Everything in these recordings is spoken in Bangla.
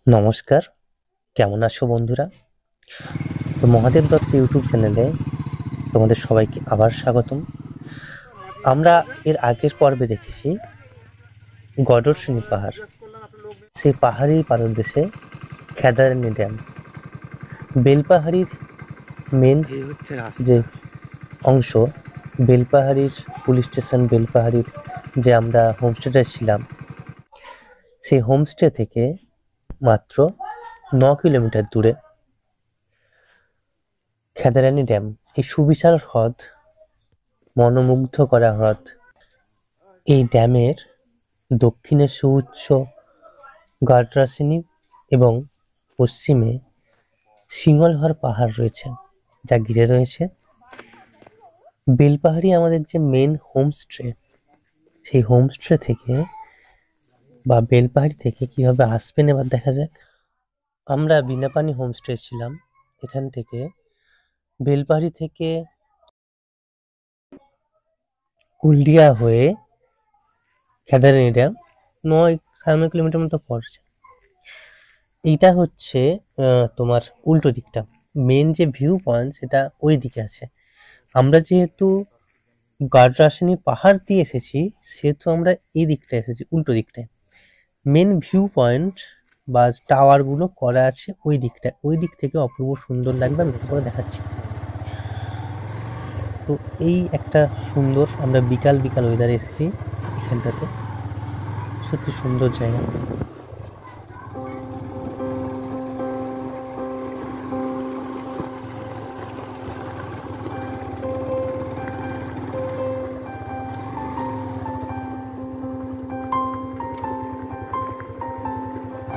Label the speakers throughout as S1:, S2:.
S1: নমস্কার, কেমন আছো বন্ধুরা? তো মহাদেব দত্ত ইউটিউব চ্যানেলে তোমাদের সবাইকে আবার স্বাগতম। আমরা এর আগের পর্বে দেখেছি গডরশ্রেণী পাহাড়, সেই পাহাড়ি পাদদেশে খেদারানি ড্যাম, বেলপাহাড়ির মেন
S2: এই হচ্ছে
S1: যে
S2: রাস্তা।
S1: অংশ, বেলপাহাড়ির পুলিশ স্টেশন, বেলপাহাড়ির যে আমরা হোমস্টেতে ছিলাম, সেই হোমস্টে থেকে মাত্র 9 কিলোমিটার দূরে খেদারানি ড্যাম। এই সুবিশাল হ্রদ, মনোমুগ্ধ করা হ্রদ। এই ড্যামের দক্ষিণে সুউচ্চ গাড্রাসিনী এবং পশ্চিমে সিংহলহর পাহাড় রয়েছে, যা ঘিরে রয়েছে। বেলপাহাড়ি আমাদের যে মেন হোমস্টে, সেই হোমস্টে থেকে বা বেলপাহাড়ি থেকে কিভাবে আসবেন এবার দেখা যাক। আমরা বিনাপানি হোমস্টে ছিলাম। এখান থেকে বেলপাহাড়ি থেকে কুলডিয়া হয়ে খেদারানি ড্যাম 9 সাড়ে 9 কিলোমিটার মতো পড়ছে। এইটা হচ্ছে তোমার উল্টো দিকটা, মেন যে ভিউ পয়েন্ট সেটা ওই দিকে আছে। আমরা যেহেতু গাড্রাসিনী পাহাড় দিয়ে এসেছি, সেহেতু আমরা এই দিকটা এসেছি, উল্টো দিকটায়। মেন ভিউ পয়েন্ট বা টাওয়ার গুলো করা আছে ওই দিকটা, ওই দিক থেকে অপূর্ব সুন্দর লাগবে, আমি করে দেখাচ্ছি। তো এই একটা সুন্দর, আমরা বিকাল বিকাল ওয়েদারে এসেছি এখানটাতে, সত্যি সুন্দর জায়গা।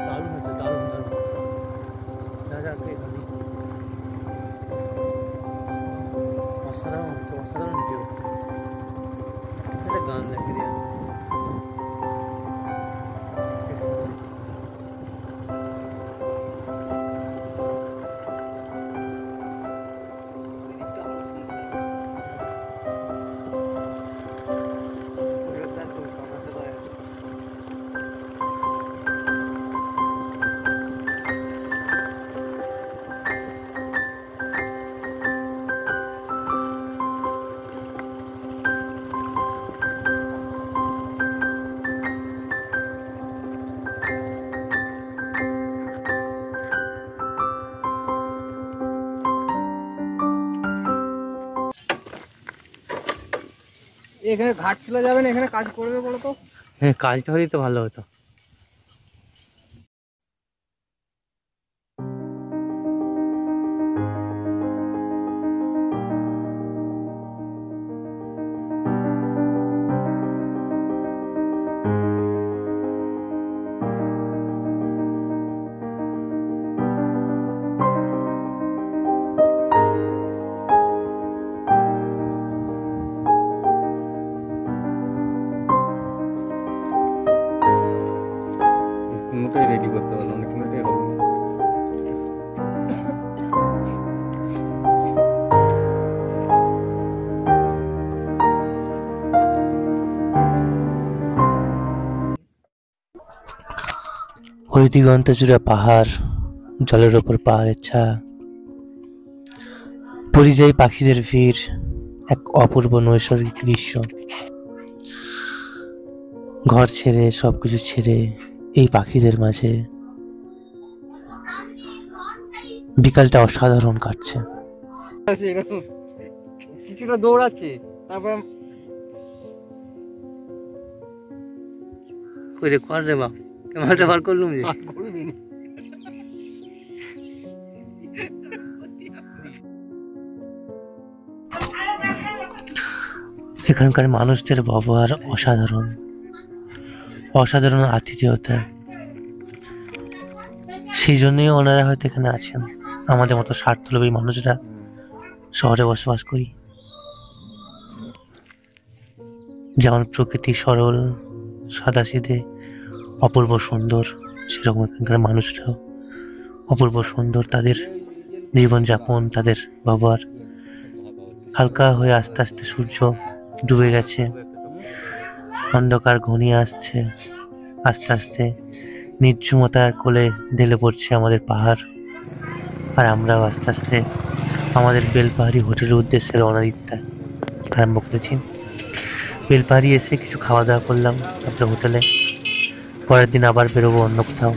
S2: দারুণ হচ্ছে, দারুণ দারুণ। অসাধারণ হচ্ছে, অসাধারণ ভিডিও হচ্ছে। একটা গান দেখে দিয়া
S3: এখানে ঘাট ছিল, যাবেন এখানে কাজ করবে বলো তো?
S2: হ্যাঁ, কাজটা হলেই তো ভালো হতো। কোনোটাই রেডি করতে পারলাম না, কোনোটাই হলো না।
S1: ওই দিগন্ত জুড়ে পাহাড়, জলের ওপর পাহাড়ের ছায়া, পরিযায়ী পাখিদের ভিড়, এক অপূর্ব নৈসর্গিক দৃশ্য। ঘর ছেড়ে, সবকিছু ছেড়ে এই পাখিদের মাঝে বিকালটা অসাধারণ কাটছে।
S3: কিছুটা দৌড়াচ্ছে, তারপর
S2: কই রে, কর রে বাপ, ক্যামেরাটা বার করলুম যে।
S1: এখানকার মানুষদের ব্যবহার অসাধারণ, অসাধারণ আতিথেয়তা। সেই জন্যই ওনারা হয়তো এখানে আছেন। আমাদের মতো স্বার্থলোভী মানুষরা শহরে বসবাস করি। যেমন প্রকৃতি সরল, সাদাসিধে, অপূর্ব সুন্দর, সেরকম এখানকার মানুষরাও অপূর্ব সুন্দর। তাদের জীবনযাপন, তাদের ব্যবহার। হালকা হয়ে আস্তে আস্তে সূর্য ডুবে গেছে, অন্ধকার ঘনিয়ে আসছে। আস্তে আস্তে নির্ঝুমতার কোলে ঢেলে পড়ছে আমাদের পাহাড়, আর আমরাও আস্তে আস্তে আমাদের বেলপাহাড়ি হোটেলের উদ্দেশ্যে রওনা দিতে আরম্ভ করেছি। বেলপাহাড়ি এসে কিছু খাওয়া দাওয়া করলাম, তারপরে হোটেলে। পরের দিন আবার বেরোবো অন্য কোথাও।